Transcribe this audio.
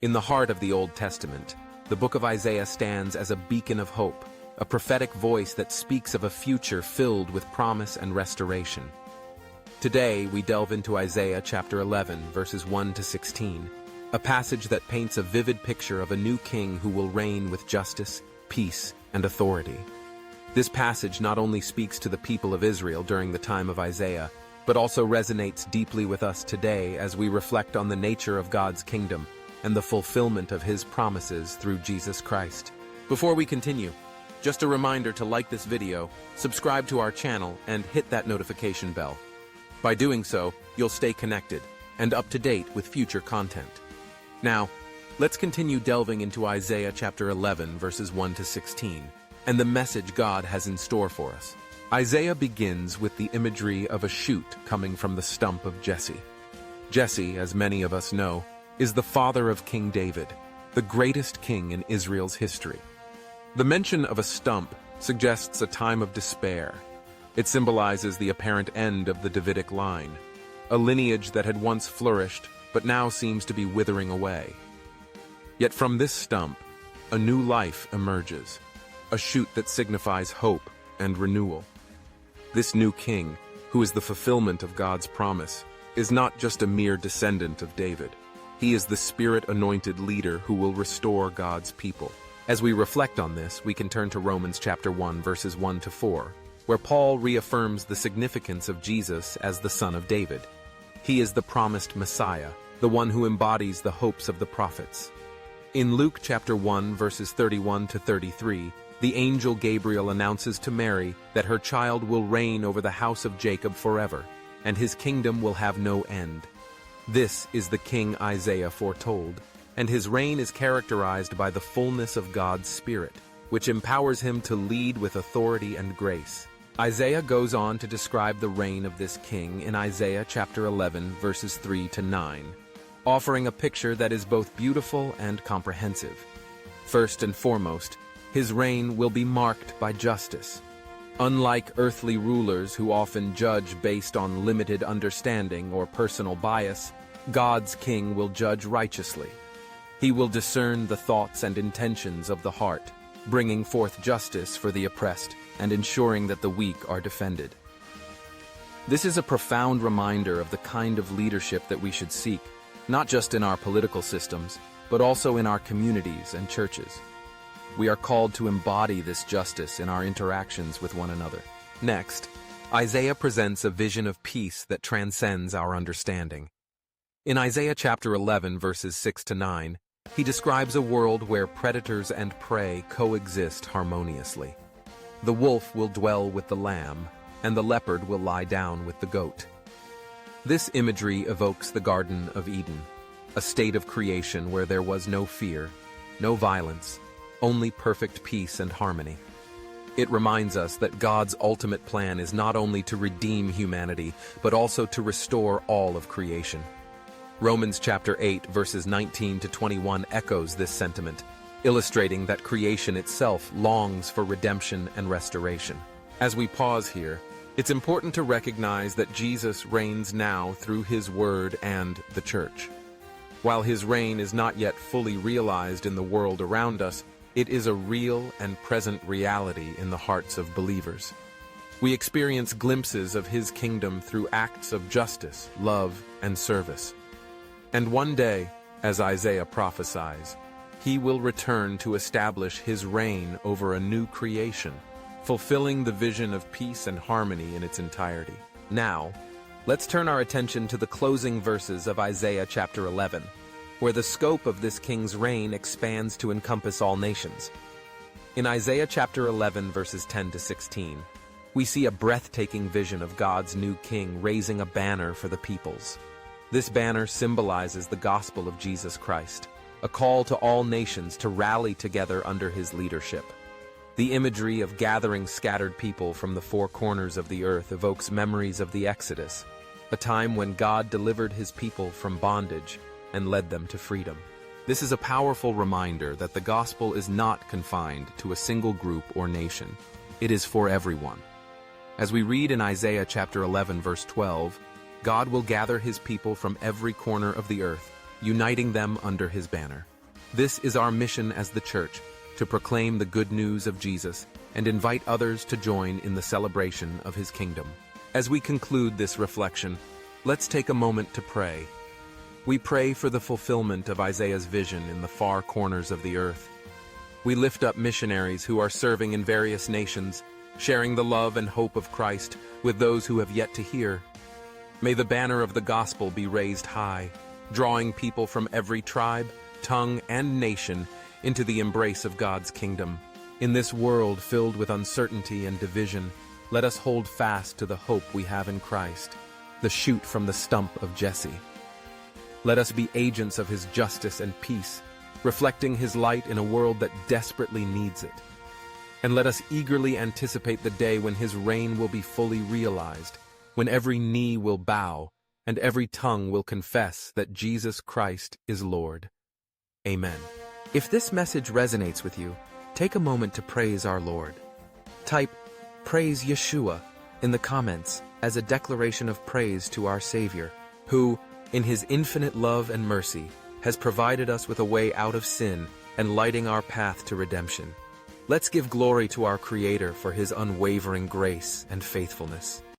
In the heart of the Old Testament, the book of Isaiah stands as a beacon of hope, a prophetic voice that speaks of a future filled with promise and restoration. Today, we delve into Isaiah chapter 11, verses 1 to 16, a passage that paints a vivid picture of a new king who will reign with justice, peace, and authority. This passage not only speaks to the people of Israel during the time of Isaiah, but also resonates deeply with us today as we reflect on the nature of God's kingdom and the fulfillment of His promises through Jesus Christ. Before we continue, just a reminder to like this video, subscribe to our channel, and hit that notification bell. By doing so, you'll stay connected and up to date with future content. Now, let's continue delving into Isaiah chapter 11, verses 1 to 16, and the message God has in store for us. Isaiah begins with the imagery of a shoot coming from the stump of Jesse. Jesse, as many of us know, is the father of King David, the greatest king in Israel's history. The mention of a stump suggests a time of despair. It symbolizes the apparent end of the Davidic line, a lineage that had once flourished but now seems to be withering away. Yet from this stump, a new life emerges, a shoot that signifies hope and renewal. This new king, who is the fulfillment of God's promise, is not just a mere descendant of David. He is the Spirit-anointed leader who will restore God's people. As we reflect on this, we can turn to Romans chapter 1, verses 1 to 4, where Paul reaffirms the significance of Jesus as the Son of David. He is the promised Messiah, the one who embodies the hopes of the prophets. In Luke chapter 1, verses 31 to 33, the angel Gabriel announces to Mary that her child will reign over the house of Jacob forever, and his kingdom will have no end. This is the king Isaiah foretold, and his reign is characterized by the fullness of God's Spirit, which empowers him to lead with authority and grace. Isaiah goes on to describe the reign of this king in Isaiah chapter 11, verses 3 to 9, offering a picture that is both beautiful and comprehensive. First and foremost, his reign will be marked by justice. Unlike earthly rulers who often judge based on limited understanding or personal bias, God's king will judge righteously. He will discern the thoughts and intentions of the heart, bringing forth justice for the oppressed and ensuring that the weak are defended. This is a profound reminder of the kind of leadership that we should seek, not just in our political systems, but also in our communities and churches. We are called to embody this justice in our interactions with one another. Next, Isaiah presents a vision of peace that transcends our understanding. In Isaiah chapter 11, verses 6 to 9, he describes a world where predators and prey coexist harmoniously. The wolf will dwell with the lamb, and the leopard will lie down with the goat. This imagery evokes the Garden of Eden, a state of creation where there was no fear, no violence, only perfect peace and harmony. It reminds us that God's ultimate plan is not only to redeem humanity, but also to restore all of creation. Romans chapter 8, verses 19 to 21 echoes this sentiment, illustrating that creation itself longs for redemption and restoration. As we pause here, it's important to recognize that Jesus reigns now through His Word and the Church. While His reign is not yet fully realized in the world around us, it is a real and present reality in the hearts of believers. We experience glimpses of His kingdom through acts of justice, love, and service. And one day, as Isaiah prophesies, He will return to establish His reign over a new creation, fulfilling the vision of peace and harmony in its entirety. Now, let's turn our attention to the closing verses of Isaiah chapter 11, where the scope of this king's reign expands to encompass all nations. In Isaiah chapter 11, verses 10 to 16, we see a breathtaking vision of God's new king raising a banner for the peoples. This banner symbolizes the gospel of Jesus Christ, a call to all nations to rally together under His leadership. The imagery of gathering scattered people from the four corners of the earth evokes memories of the Exodus, a time when God delivered His people from bondage and led them to freedom. This is a powerful reminder that the gospel is not confined to a single group or nation. It is for everyone. As we read in Isaiah chapter 11, verse 12, God will gather His people from every corner of the earth, uniting them under His banner. This is our mission as the Church, to proclaim the good news of Jesus and invite others to join in the celebration of his kingdom. As we conclude this reflection, let's take a moment to pray. We pray for the fulfillment of Isaiah's vision in the far corners of the earth. We lift up missionaries who are serving in various nations, sharing the love and hope of Christ with those who have yet to hear. May the banner of the gospel be raised high, drawing people from every tribe, tongue, and nation into the embrace of God's kingdom. In this world filled with uncertainty and division, let us hold fast to the hope we have in Christ, the shoot from the stump of Jesse. Let us be agents of his justice and peace, reflecting his light in a world that desperately needs it. And let us eagerly anticipate the day when his reign will be fully realized, when every knee will bow and every tongue will confess that Jesus Christ is Lord. Amen. If this message resonates with you, take a moment to praise our Lord. Type, "Praise Yeshua," in the comments as a declaration of praise to our Savior, who, in his infinite love and mercy, has provided us with a way out of sin and lighting our path to redemption. Let's give glory to our Creator for his unwavering grace and faithfulness.